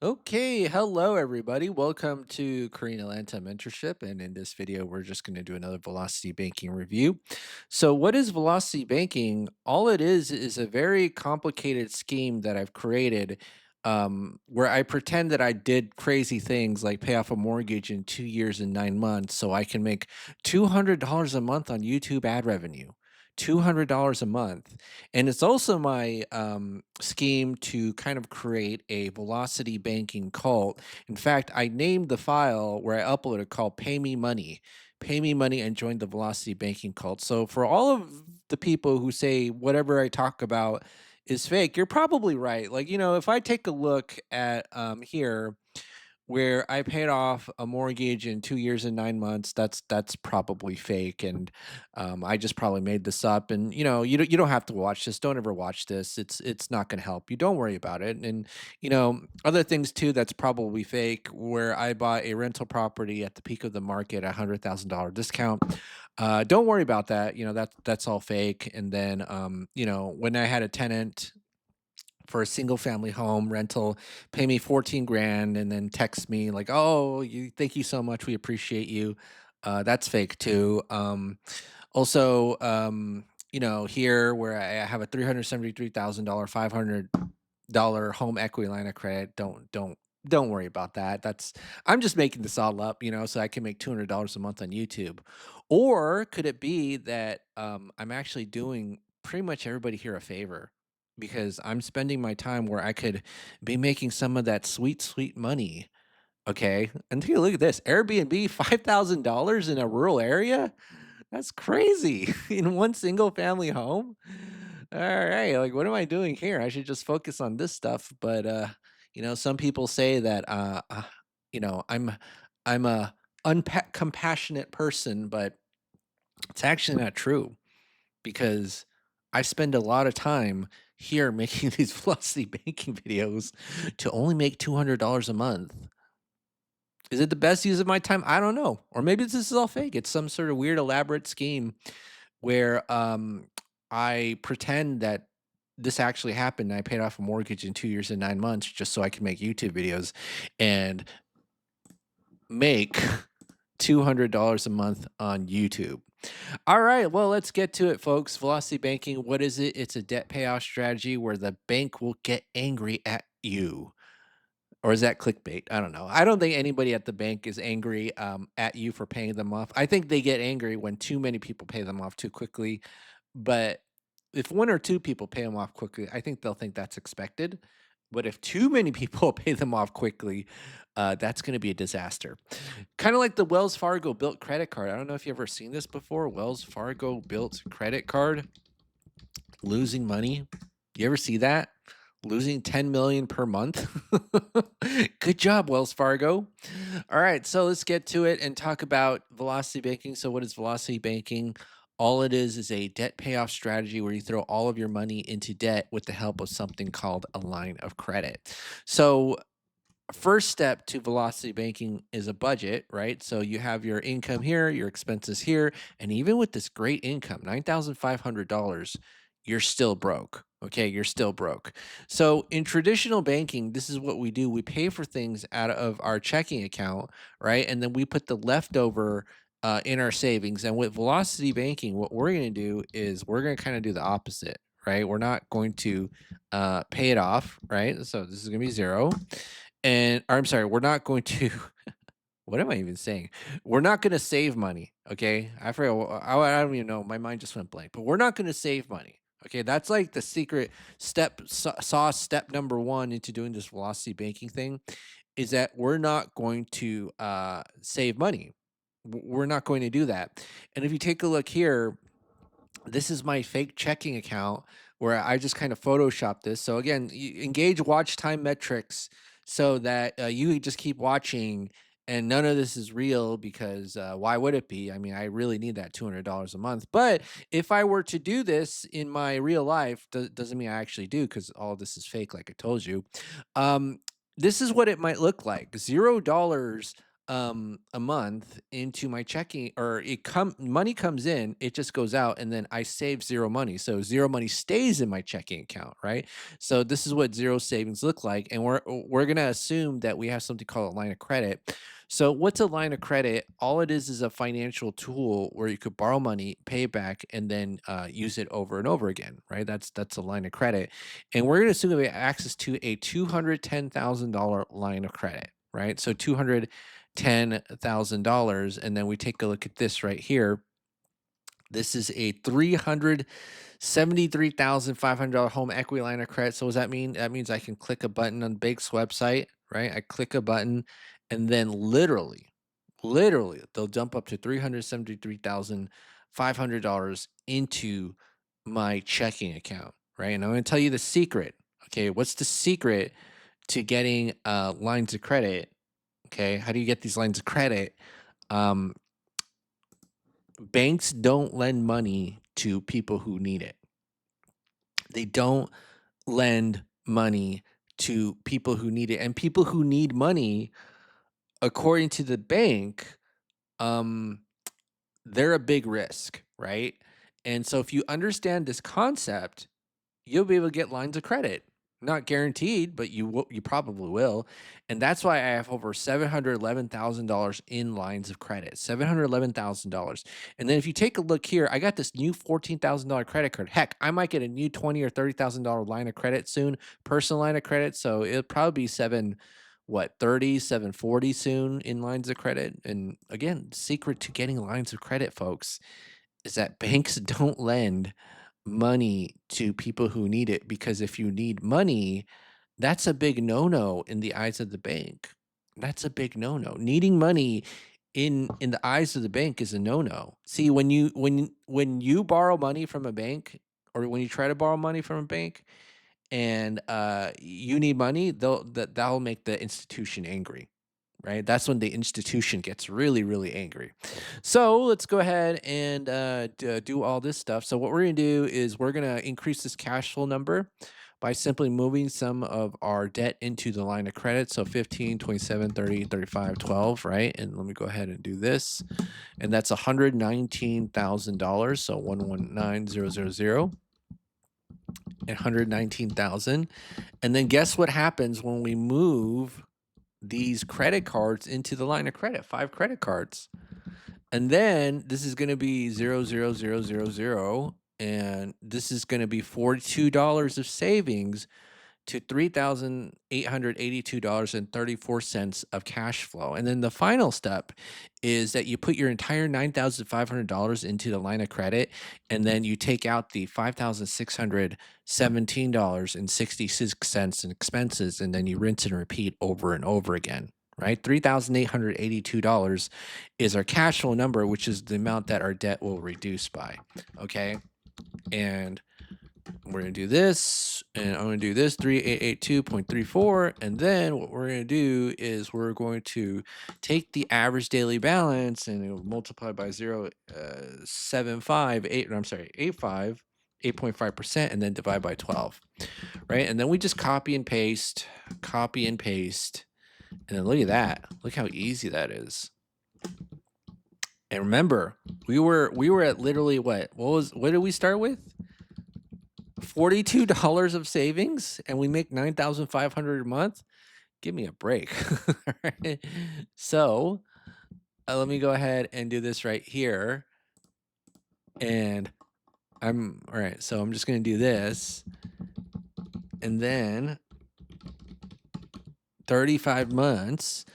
Okay, hello everybody. Welcome to Korean Atlanta Mentorship. And in this video, we're just going to do another velocity banking review. So, what is velocity banking? All it is a very complicated scheme that I've created where I pretend that I did crazy things like pay off a mortgage in 2 years and 9 months so I can make $200 a month on YouTube ad revenue. $200 a month. And it's also my scheme to kind of create a velocity banking cult. In fact, I named the file where I uploaded called Pay Me Money. Pay Me Money and join the velocity banking cult. So, for all of the people who say whatever I talk about is fake, you're probably right. Like, if I take a look at here, where I paid off a mortgage in 2 years and 9 months, that's probably fake, and, I just probably made this up, and, you don't have to watch this, don't ever watch this, it's not gonna help you, don't worry about it, and, other things too that's probably fake, where I bought a rental property at the peak of the market, $100,000 discount, don't worry about that, that's all fake, and then, when I had a tenant for a single family home rental, pay me 14 grand and then text me like, "Oh, thank you so much. We appreciate you." That's fake too. Also, here where I have a $373,000, $500 home equity line of credit, don't worry about that. I'm just making this all up, so I can make $200 a month on YouTube. Or could it be that I'm actually doing pretty much everybody here a favor? Because I'm spending my time where I could be making some of that sweet, sweet money. Okay. And take a look at this Airbnb, $5,000 in a rural area. That's crazy in one single family home. All right. Like, what am I doing here? I should just focus on this stuff. But, some people say that, I'm a compassionate person, but it's actually not true because I spend a lot of time here making these velocity banking videos to only make $200 a month. Is it the best use of my time? I don't know. Or maybe this is all fake. It's some sort of weird elaborate scheme where I pretend that this actually happened. I paid off a mortgage in 2 years and 9 months just so I can make YouTube videos and make $200 a month on YouTube. All right, well, let's get to it, folks. Velocity banking, what is it? It's a debt payoff strategy where the bank will get angry at you. Or is that clickbait? I don't know. I don't think anybody at the bank is angry at you for paying them off. I think they get angry when too many people pay them off too quickly. But if one or two people pay them off quickly, I think they'll think that's expected. But if too many people pay them off quickly, that's going to be a disaster. Kind of like the Wells Fargo built credit card. I don't know if you've ever seen this before. Wells Fargo built credit card, losing money. You ever see that? Losing 10 million per month. Good job, Wells Fargo. All right, so let's get to it and talk about velocity banking. So, what is velocity banking? All it is a debt payoff strategy where you throw all of your money into debt with the help of something called a line of credit. So, first step to velocity banking is a budget, right? So you have your income here, your expenses here, and even with this great income, $9,500, you're still broke. Okay, you're still broke. So in traditional banking, this is what we do. We pay for things out of our checking account, right? And then we put the leftover in our savings. And with velocity banking, what we're going to do is we're going to kind of do the opposite, right? We're not going to pay it off, right? So this is going to be zero. And or I'm sorry, we're not going to what am I even saying? We're not gonna save money, okay? I forgot I don't even know, my mind just went blank, but we're not gonna save money, okay? That's like the secret sauce step number 1 into doing this velocity banking thing, is that we're not going to, save money. We're not going to do that, and if you take a look here, this is my fake checking account where I just kind of Photoshop this. So again, engage watch time metrics so that you just keep watching and none of this is real because why would it be? I mean, I really need that $200 a month. But if I were to do this in my real life, doesn't mean I actually do because all of this is fake, like I told you. Um, this is what it might look like $0 a month into my checking, or it come money comes in, it just goes out, and then I save zero money. So zero money stays in my checking account, right? So this is what zero savings look like, and we're gonna assume that we have something called a line of credit. So what's a line of credit? All it is a financial tool where you could borrow money, pay it back, and then use it over and over again, right? That's a line of credit, and we're gonna assume that we have access to a $210,000 line of credit, right? So $210,000. And then we take a look at this right here. This is a $373,500 home equity line of credit. So what does that mean? That means I can click a button on Bank's website, right? I click a button, and then literally, they'll jump up to $373,500 into my checking account, right? And I'm going to tell you the secret. Okay, what's the secret to getting lines of credit? Okay, how do you get these lines of credit? Um, Banks don't lend money to people who need it. They don't lend money to people who need it, and people who need money, according to the bank, um, they're a big risk, right? And so, if you understand this concept, you'll be able to get lines of credit. Not guaranteed, but you probably will. And that's why I have over $711,000 in lines of credit. $711,000. And then if you take a look here, I got this new $14,000 credit card. Heck, I might get a new $20 or $30,000 line of credit soon, personal line of credit. So it'll probably be 730, 740 soon in lines of credit. And again, secret to getting lines of credit, folks, is that banks don't lend money to people who need it, because if you need money, that's a big no-no in the eyes of the bank. That's a big no-no. Needing money in the eyes of the bank is a no-no. See, when you borrow money from a bank, or when you try to borrow money from a bank, and you need money, that'll make the institution angry, right? That's when the institution gets really, really angry. So let's go ahead and do all this stuff. So what we're going to do is we're going to increase this cash flow number by simply moving some of our debt into the line of credit. So 15, 27, 30, 35, 12, right? And let me go ahead and do this. And that's $119,000. So 119000 and 119,000. And then guess what happens when we move these credit cards into the line of credit? 5 credit cards. And then this is going to be 00000, and this is going to be $42 of savings to $3,882.34 of cash flow. And then the final step is that you put your entire $9,500 into the line of credit, and then you take out the $5,617.66 in expenses, and then you rinse and repeat over and over again. Right? $3,882 is our cash flow number, which is the amount that our debt will reduce by. Okay. And we're going to do this, and I'm going to do this 3882.34. And then what we're going to do is we're going to take the average daily balance and it'll multiply by 0.758, I'm sorry, 8.5%, and then divide by 12, right? And then we just copy and paste, and then look at that. Look how easy that is. And remember, we were at literally what did we start with? $42 of savings, and we make $9,500 a month. Give me a break. Right? So let me go ahead and do this right here. And all right. So I'm just going to do this, and then 35 months.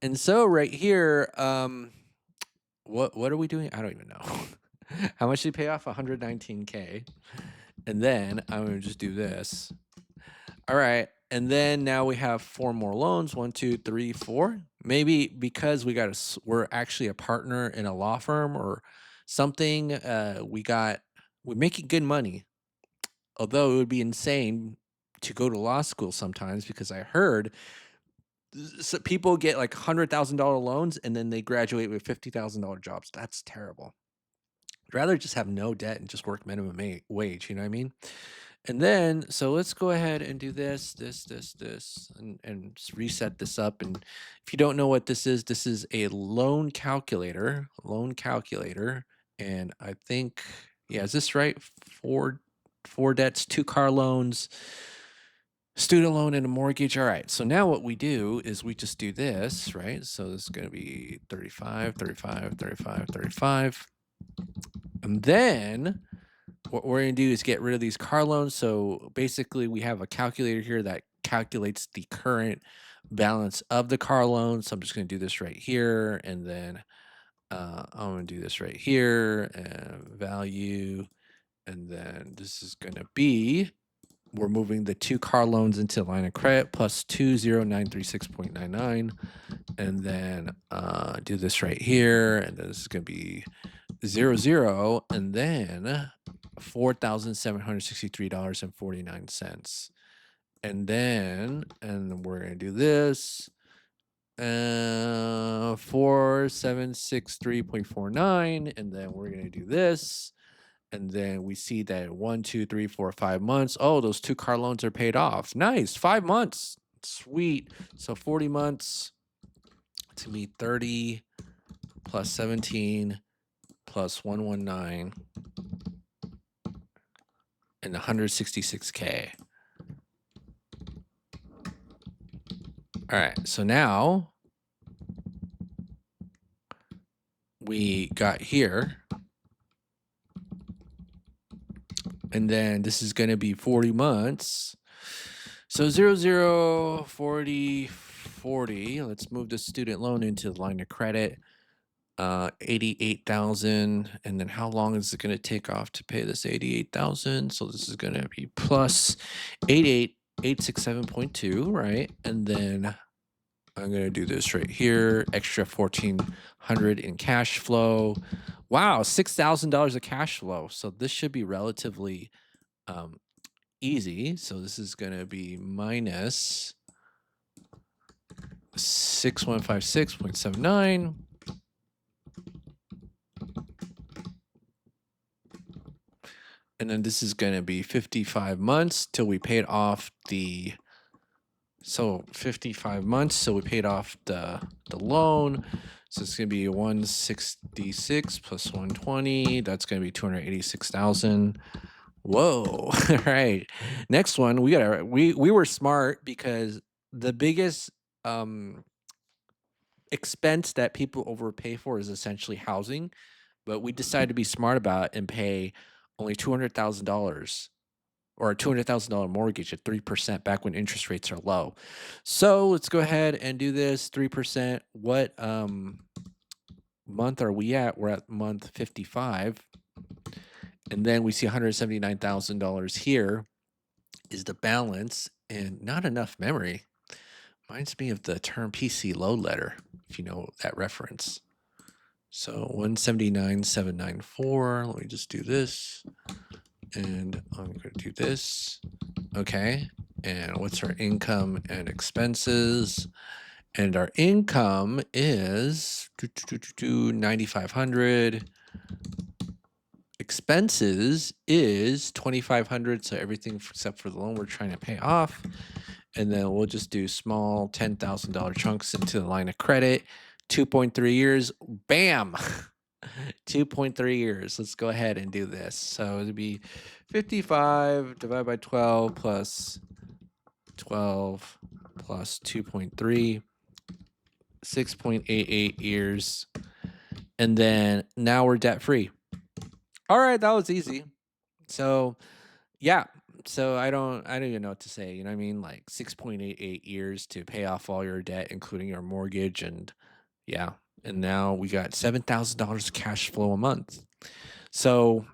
And so right here, what are we doing? I don't even know. How much did we pay off? 119K. And then I'm going to just do this. All right. And then now we have 4 more loans. 1, 2, 3, 4. Maybe because we're actually a partner in a law firm or something. We're making good money. Although it would be insane to go to law school sometimes, because I heard people get like $100,000 loans and then they graduate with $50,000 jobs. That's terrible. I'd rather just have no debt and just work minimum wage. You know what I mean? And then, so let's go ahead and do this, and just reset this up. And if you don't know what this is a loan calculator. And I think, yeah, is this right? Four debts, two car loans, student loan, and a mortgage. All right. So now what we do is we just do this, right? So this is going to be 35, 35, 35, 35. And then what we're going to do is get rid of these car loans. So basically, we have a calculator here that calculates the current balance of the car loan. So I'm just going to do this right here. And then I'm going to do this right here and value. And then this is going to be, we're moving the two car loans into line of credit plus 20936.99. And then do this right here. And this is going to be 00, and then $4,763.49. And we're gonna do this. 4763.49, and then we're gonna do this. And then we see that 1, 2, 3, 4, 5 months. Oh, those two car loans are paid off. Nice. 5 months. Sweet. So 40 months to be 30 plus 17 plus 119 and 166K. All right, so now we got here, and then this is going to be 40 months. So 00, 40, 40. Let's move the student loan into the line of credit. 88,000, and then how long is it going to take off to pay this 88,000? So this is going to be plus 88867.2, right? And then I'm going to do this right here, extra 1,400 in cash flow. Wow, $6,000 of cash flow. So this should be relatively easy. So this is going to be minus 6156.79. And then this is going to be 55 months till we paid off the, so 55 months. So we paid off the loan. So it's going to be 166 plus 120. That's going to be 286,000. Whoa. All right. Next one, we were smart because the biggest expense that people overpay for is essentially housing, but we decided to be smart about it and pay only $200,000 or a $200,000 mortgage at 3% back when interest rates are low. So let's go ahead and do this 3%. What month are we at? We're at month 55. And then we see $179,000 here is the balance, and not enough memory. Reminds me of the term PC load letter, if you know that reference. So 179,794. Let me just do this. And I'm going to do this. Okay. And what's our income and expenses? And our income is 9,500. Expenses is 2,500. So everything except for the loan we're trying to pay off. And then we'll just do small $10,000 chunks into the line of credit. 2.3 years. Bam. 2.3 years. Let's go ahead and do this. So it'd be 55 divided by 12 plus 12 plus 2.3, 6.88 years. And then now we're debt free. All right, that was easy. So yeah. So I don't even know what to say. You know what I mean? Like 6.88 years to pay off all your debt, including your mortgage. And yeah. And now we got $7,000 cash flow a month. So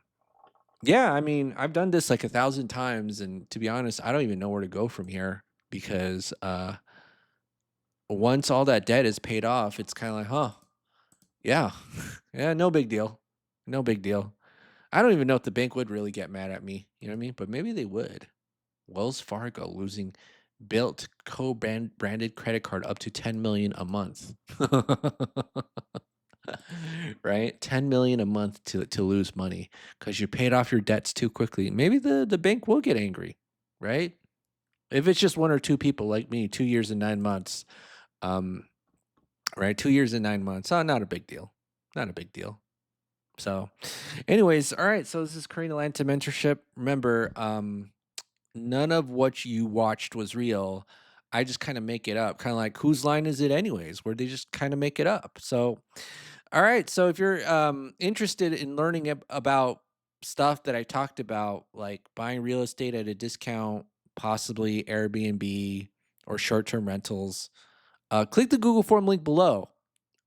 yeah, I mean, I've done this like 1,000 times, and to be honest, I don't even know where to go from here because once all that debt is paid off, it's kind of like, huh, yeah, yeah, no big deal, no big deal. I don't even know if the bank would really get mad at me, you know what I mean? But maybe they would. Wells Fargo losing built co-branded credit card up to 10 million a month. Right? 10 million a month to lose money because you paid off your debts too quickly. Maybe the bank will get angry, right? If it's just one or two people like me, 2 years and 9 months, um, right? 2 years and 9 months. Oh, not a big deal. Not a big deal. So, anyways, all right. So this is Cranial Anti Mentorship. Remember, none of what you watched was real. I just kind of make it up. Kind of like whose line is it anyways? Where they just kind of make it up. So, all right. So if you're interested in learning about stuff that I talked about, like buying real estate at a discount, possibly Airbnb or short-term rentals, click the Google form link below.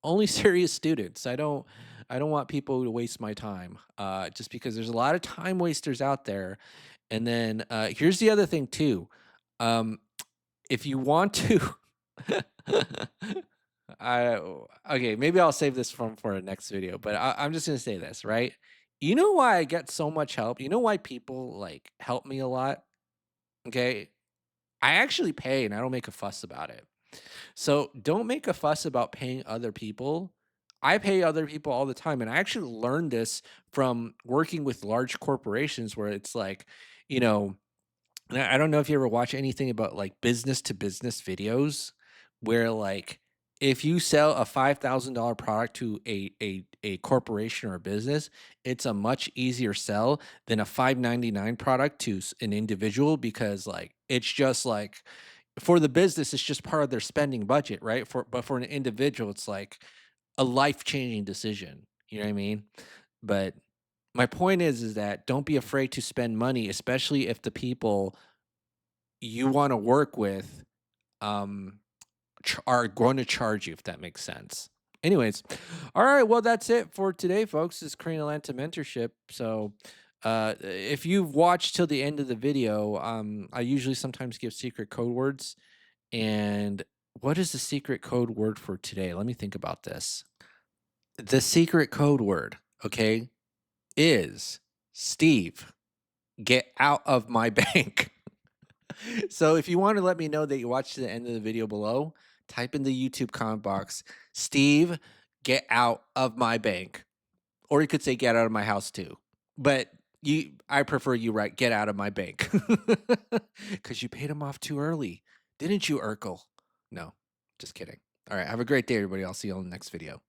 Only serious students. I don't want people to waste my time. Just because there's a lot of time wasters out there. And then here's the other thing too. Um, if you want to I okay, maybe I'll save this from for a next video, but I'm just gonna say this, right? You know why I get so much help? You know why people like help me a lot? Okay. I actually pay and I don't make a fuss about it. So don't make a fuss about paying other people. I pay other people all the time. And I actually learned this from working with large corporations where it's like, you know, and I don't know if you ever watch anything about like business to business videos where like if you sell a $5,000 product to a corporation or a business, it's a much easier sell than a 599 product to an individual because like it's just like for the business it's just part of their spending budget, right? For an individual it's like a life-changing decision. You know what I mean? But my point is that don't be afraid to spend money, especially if the people you wanna work with, um, are going to charge you, if that makes sense. Anyways, alright, well, that's it for today, folks. This is Cranial Anti Mentorship. So, if you've watched till the end of the video, I usually sometimes give secret code words, and what is the secret code word for today? Let me think about this. The secret code word, okay, is Steve, get out of my bank. So if you want to let me know that you watched to the end of the video below, type in the YouTube comment box, Steve, get out of my bank. Or you could say get out of my house too. But I prefer you write get out of my bank. Because you paid him off too early. Didn't you, Urkel? No, just kidding. All right. Have a great day, everybody. I'll see you on the next video.